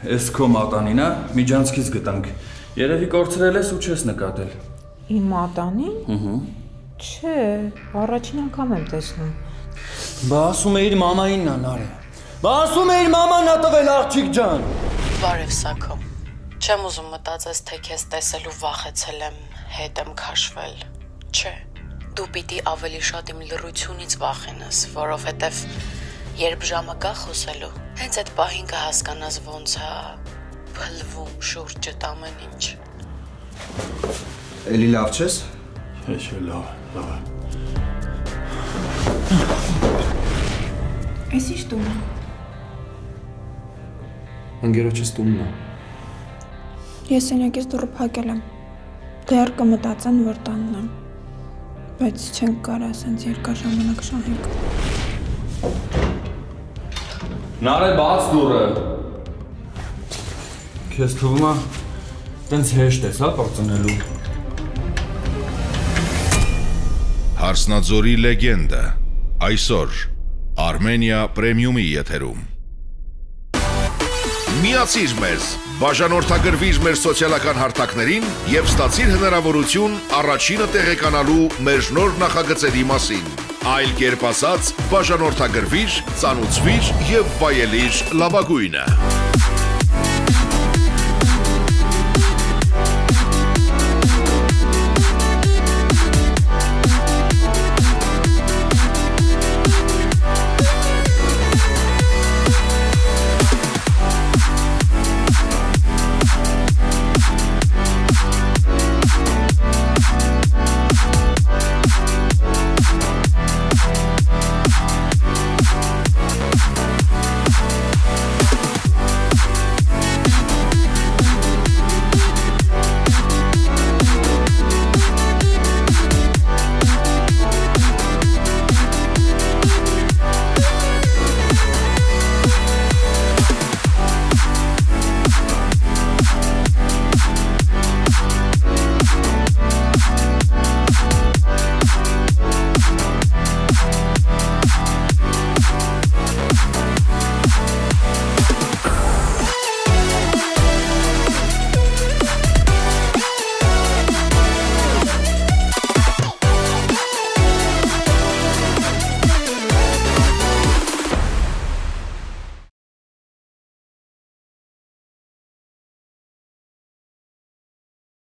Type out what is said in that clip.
Էս քո մատանին, միջանցքից գտանք։ Երևի կորցրել ես ու չես նկատել։ Իմ մատանին։ Չէ, առաջին անգամ եմ տեսնում։ Բա ասում էիր մամայինն ա Նարե։ Բա ասում էիր մաման ա տվել աղջիկ ջան։ Բարև Սաքո։ Չեմ ուզում մտածես, թե քեզ տեսելու վախեցել եմ, հետ եմ քաշվել։ Չէ, դու պիտի ավելի շատ իմ լռությունից վախենաս, որովհետև երբ ժամը գա խոսելու, հենց այդ պահին կհասկանաս ոնց է փլվում շուրջդ ամեն ինչ։ Էլի լավ չես։ Չէ, լավ։ Էս ի՞նչ տուն է։ Ընկերոջս տունն է։ Ես սենյակից դուռը փակել եմ։ Դեռ կմտածեն, որ տանն եմ։ Բայց չենք կարա ասենց երկար ժամանակ շահենք։ Նարե, բաց դուռը։ Քեզ թվում է, տենց հեշտ ես, պրծնելու։ Հարսնաձորի լեգենդը, այսօր, Արմենիա պրեմիումի եթերում։ Միացիր մեզ, բաժանորդագրվիր մեր սոցիալական հարթակներին և ստացիր հնարավորություն առաջինը տեղեկանալու մեր նոր նախագծերի մասին։ Այլ կերպ ասած, բաժանորդագրվիր, ծանուցվիր և վայելիր լավագույնը։